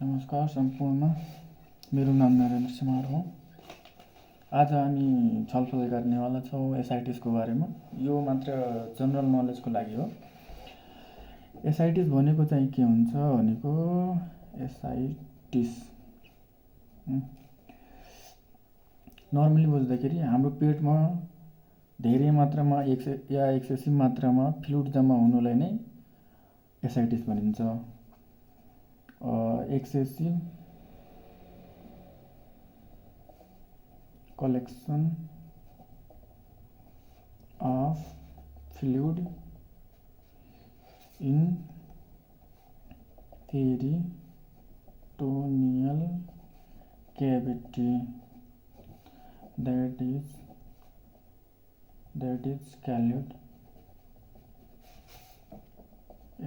नमस्कार सम्पूर्ण, मेरो नाम नरेन्द्र सिमार हो। आज हामी छलफल गर्नेवाला छौँ एसआइटिसको बारेमा। यो मात्र जनरल नलेजको लागि हो। एसआइटिस भनेको चाहिँ के हुन्छ भनेको एसआइटिस नर्मली बुझ्दाखेरि हाम्रो पेटमा धेरै मात्रामा एक्सेसिभ मात्रामा फ्लुइड जम्मा हुनुलाई नै एसआइटिस भनिन्छ। Excessive collection of fluid in peritoneal cavity that is called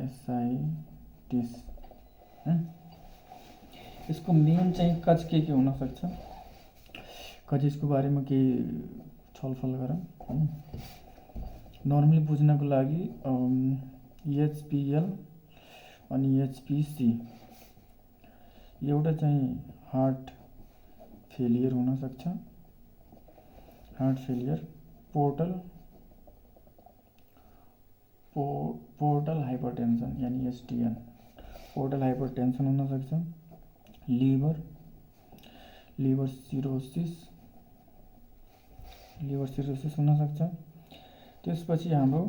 ascites। यसको मेन चाहिँ कज के हुन सक्छ, कज यसको बारेमा के छलफल गरौँ। नर्मली बुझ्नको लागि एचपिएल अनि एचपिसी एउटा चाहिँ हार्ट फेलियर हुन सक्छ। हार्ट फेलियर, पोर्टल हाइपरटेन्सन यानी एसटिएन, पोर्टल हाइपरटेन्सन हुन सक्छ। लिभर सिरोसिस हुन सक्छ। त्यसपछि हाम्रो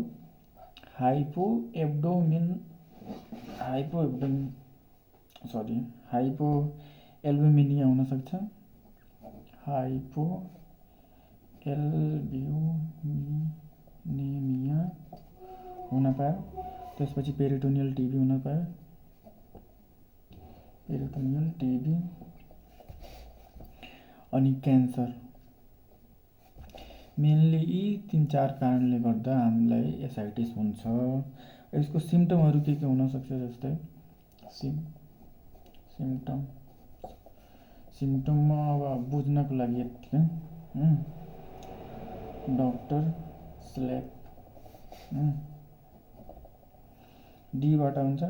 हाइपोएल्बुमिनिया हुन सक्छ। हाइपोएल्ब्युमिनेमिया हुन पायो। त्यसपछि पेरिटोनियल टिबी हुन पायो। पेरिटोनियल टिबी अनि क्यान्सर। मेनली यी 3-4 कारणले गर्दा हामीलाई एसआइटिस हुन्छ। यसको सिम्पटमहरू के हुन सक्छ, जस्तै सिम्पटममा अब बुझ्नको लागि यतिकै डक्टर स्ल्याप। डीबाट हुन्छ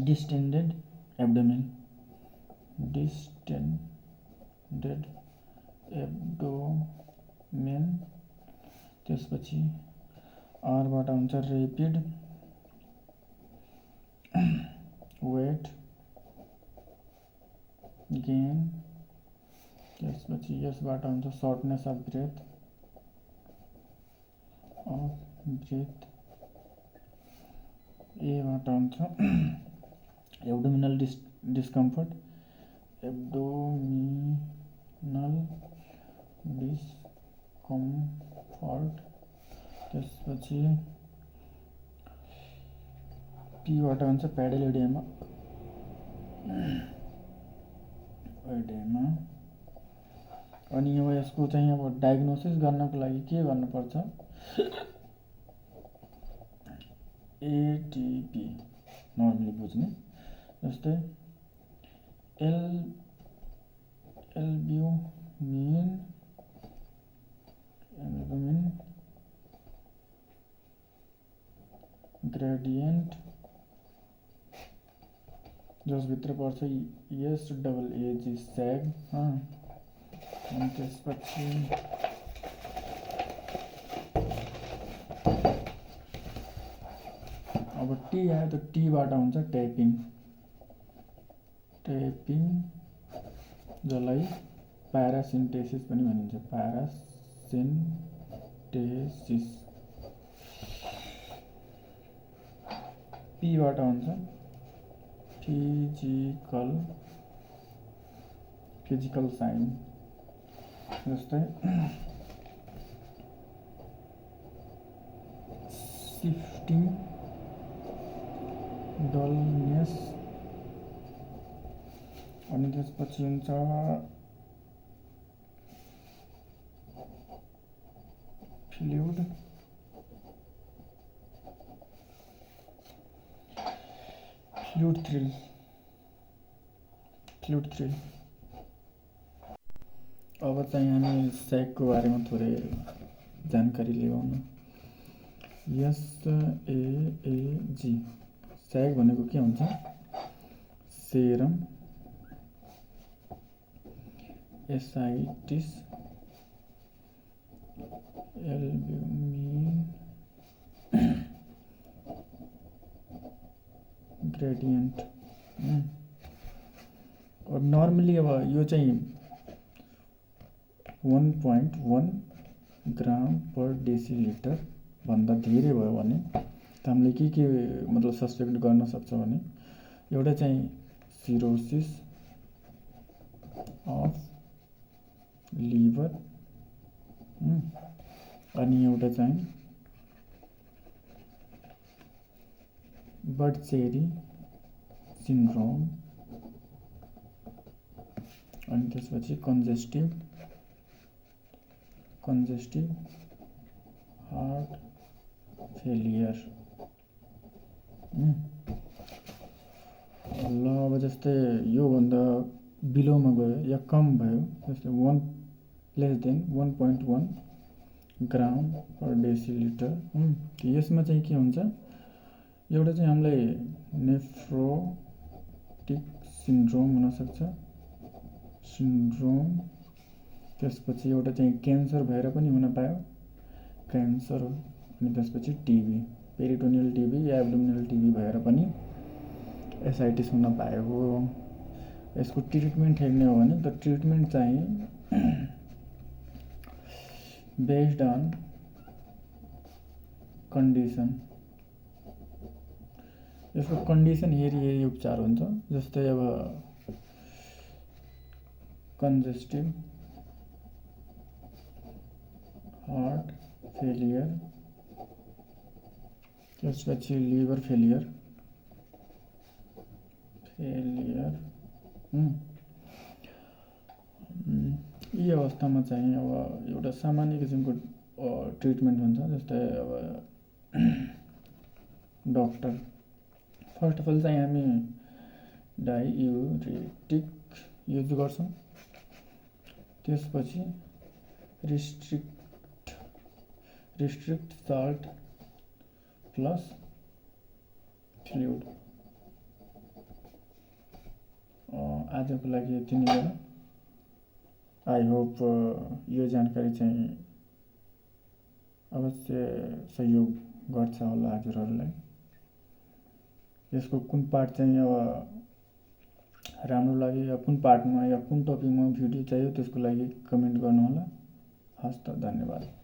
डिस्टेन्डेड एब्डोमेन। त्यसपछि आरबाट हुन्छ रेपिड वेट गेन। त्यसपछि यसबाट हुन्छ सर्टनेस अफ ब्रेथ। एबाट हुन्छ एब्डोमिनल डिस्कम्फर्ट। त्यसपछि पीबाट हुन्छ प्याडल एडेमा। अनि अब यसको चाहिँ अब डायग्नोसिस गर्नको लागि के गर्नुपर्छ, एटिपी नर्मली बुझ्ने, जस्तै एल्ब्युमिन ग्रेडियन्ट, जसभित्र पर्छ SAAG स्याग। अनि त्यसपछि अब टी आयो, त टीबाट हुन्छ टेपिङ, जसलाई प्यारासिन्टेसिस पनि भनिन्छ। प्यारासिन्टेसिस। पीबाट हुन्छ फिजिकल साइन, जस्तै सिफ्टिङ, डलनेस। अनि त्यसपछि हुन्छ फ्लुइड थ्रिल। अब चाहिँ हामी स्यागको बारेमा थोरै जानकारी लिउँ। SAAG स्याग भनेको के हुन्छ, सेरम, एसाइटिस, एल्ब्युमिन ग्रेडियंट। और नर्मली अब यो चाहिँ 1.1 ग्राम पर डेसिलिटर भन्दा धेरै भयो भने त हामीले के मतलब सस्पेक्ट गर्न सक्छ भने एउटा चाहिँ सिरोसिस अफ लिभर, अनि एउटा चाहिँ बर्ड-चेरी सिन्ड्रोम, अनि त्यसपछि कन्जेस्टिभ हार्ट फेलियर। ल अब जस्तै योभन्दा बिलोमा गयो या कम भयो, जस्तै 1 ग्राम पर डेसिलिटर, यसमा चाहिँ के हुन्छ, एउटा चाहिँ हामीलाई नेफ्रोटिक सिन्ड्रोम हुनसक्छ, त्यसपछि एउटा चाहिँ क्यान्सर भएर पनि हुन पायो, क्यान्सर हो, अनि त्यसपछि टिबी, पेरिटोनियल टिबी या एब्डोमिनल टिबी भएर पनि एसाइटिस हुन पायो हो। यसको ट्रिटमेन्ट हेर्ने हो भने त ट्रिटमेन्ट चाहिँ बेस्ड अन कन्डिसन, यसको कन्डिसन हेरी उपचार हुन्छ। जस्तै अब कन्जेस्टिभ हार्ट फेलियर, त्यसपछि लिभर फेलियर, यी अवस्थामा चाहिँ अब एउटा सामान्य किसिमको ट्रिटमेन्ट हुन्छ। जस्तै अब डक्टर फर्स्ट अफ अल चाहिँ हामी डाइयुरेटिक युज गर्छौँ, त्यसपछि रिस्ट्रिक्ट साल्ट प्लस फ्लुइड। आजको लागि यति नै हो। आई होप यो जानकारी चाहिँ अवश्य सहयोग गर्छ होला हजुरहरूलाई। यसको कुन पार्ट चाहिँ अब राम्रो लाग्यो या कुन पार्टमा या कुन टपिकमा भिडियो चाहियो त्यसको लागि कमेन्ट गर्नुहोला। हस् त, धन्यवाद।